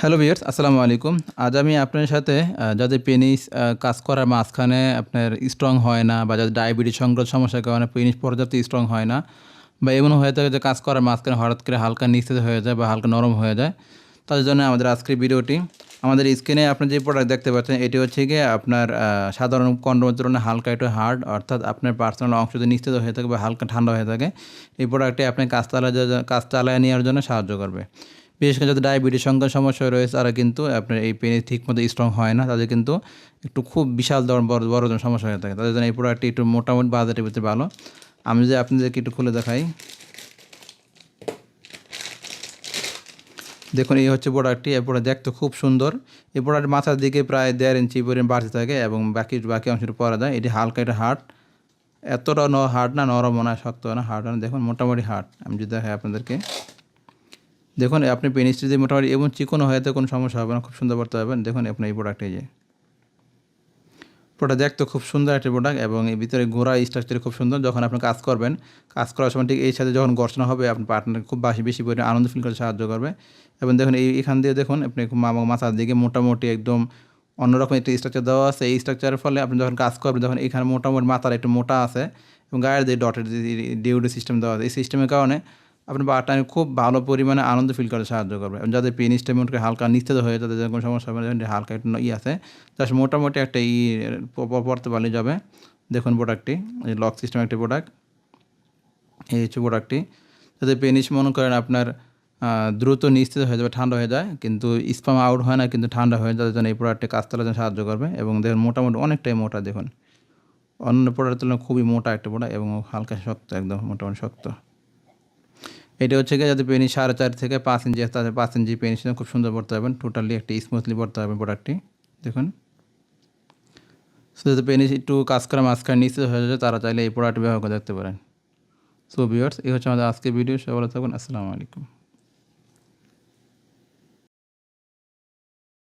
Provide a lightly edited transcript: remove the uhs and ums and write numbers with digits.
Hello viewers, আসসালামু আলাইকুম। আজ আমি আপনার সাথে যাদের পেনিস কাজ করার মাঝখানে আপনার স্ট্রং হয় না বা যাদের ডায়াবেটিস সংক্রান্ত সমস্যার কারণে পেনিস পর্যাপ্ত স্ট্রং হয় না বা এমনও হয়ে থাকে যে কাজ করার মাঝখানে হঠাৎ করে হালকা নিস্তেজ হয়ে যায় বা হালকা নরম হয়ে যায়, তাদের জন্য আমাদের আজকের ভিডিওটি। আমাদের স্ক্রিনে আপনি যে প্রোডাক্ট দেখতে পাচ্ছেন এটি হচ্ছে গিয়ে আপনার সাধারণ কন্ডোমের তুলনায় হালকা একটু হার্ড, অর্থাৎ আপনার পার্সোনাল অংশ যদি নিস্তেজ হয়ে থাকে বা হালকা ঠান্ডা হয়ে থাকে, এই প্রোডাক্টটি আপনি কাজ চালায় নেওয়ার জন্য সাহায্য করবে। বিশেষ করে যাদের ডায়াবেটিস সংক্রান্ত সমস্যা রয়েছে তারা কিন্তু আপনার এই পেনিস ঠিকমতো স্ট্রং হয় না, তাদের কিন্তু একটু খুব বিশাল বড় বড় সমস্যা হয়ে থাকে, তাদের জন্য এই প্রোডাক্টটি একটু মোটামুটি বাজেটের ভিতরে ভালো। আমি যদি আপনাদেরকে একটু খুলে দেখাই, দেখুন এই হচ্ছে প্রোডাক্টটি। এই প্রোডাক্ট দেখতে খুব সুন্দর। এই প্রোডাক্ট মাথার দিকে প্রায় 1.5 ইঞ্চি পরিমাণ বাড়তে থাকে এবং বাকি অংশটা পরা যায়। এটি হালকা একটা হার্ড, এতটা হার্ড না, নরম না, শক্ত না, হার্ড না, দেখুন মোটামুটি হার্ড। আমি যদি দেখাই আপনাদেরকে, দেখুন আপনি পেনিসটি যদি মোটামুটি এবং চিকনও হয়ে থাকে কোনো সমস্যা হবে না, খুব সুন্দর করতে পারবেন। দেখুন আপনার এই প্রোডাক্টে যে প্রোডাক্ট দেখতে খুব সুন্দর একটা প্রোডাক্ট এবং এর ভিতরে গোড়া স্ট্রাকচার খুব সুন্দর। যখন আপনি কাজ করবেন, কাজ করার সময় ঠিক এই সাথে যখন ঘর্ষণ হবে আপনার পার্টনার খুব বেশি পরিমাণে আনন্দ ফিল করতে সাহায্য করবে। এবং দেখুন এখান দিয়ে দেখুন আপনি মাথার দিকে মোটামুটি একদম অন্যরকম একটা স্ট্রাকচার দেওয়া আছে। এই স্ট্রাকচারের ফলে আপনি যখন কাজ করবেন তখন এখানে মোটামুটি মাথার একটু মোটা আছে এবং গায়ের দিয়ে ডটের ডিউডি সিস্টেম দেওয়া আছে। এই সিস্টেমের কারণে আপনার পার্টনার খুব ভালো পরিমাণে আনন্দ ফিল করতে সাহায্য করবে। এবং যাদের পেনিসটা মোটামুটি হালকা নিস্তেজ হয়ে যাদের কোনো সমস্যা হবে না, হালকা একটু আছে, জাস্ট মোটামুটি একটা পড়তে পারলে যাবে। দেখুন প্রোডাক্টটি লক সিস্টেম একটা প্রোডাক্ট। এই হচ্ছে প্রোডাক্টটি। যাদের পেনিস মনে করেন আপনার দ্রুত নিস্তেজ হয়ে যাবে, ঠান্ডা হয়ে যায় কিন্তু স্পাম আউট হয় না, কিন্তু ঠান্ডা হয়ে যাওয়ার জন্য এই প্রোডাক্টটি কাজ চালাতে সাহায্য করবে। এবং দেখুন মোটামুটি অনেকটাই মোটা, দেখুন অন্য প্রোডাক্টের তুলনায় খুবই মোটা একটা প্রোডাক্ট এবং হালকা শক্ত, একদম মোটামুটি শক্ত। এটা হচ্ছে গিয়ে যাদের পেনিস 4.5 থেকে 5 ইঞ্চি, তাদের 5 ইঞ্চি পেনিস খুব সুন্দর পড়তে পারবেন, টোটালি একটা স্মুথলি পড়তে পারবেন প্রোডাক্টটি। দেখুন সো যাদের পেনিস একটু কাজ করা মাঝখানে নিচে হয়ে যায় তারা চাইলে এই প্রোডাক্ট ব্যবহার করে দেখতে পারেন। সো ভিউয়ার্স, এই হচ্ছে আমাদের আজকের ভিডিও। সবাই ভালো থাকুন। আসসালামু আলাইকুম।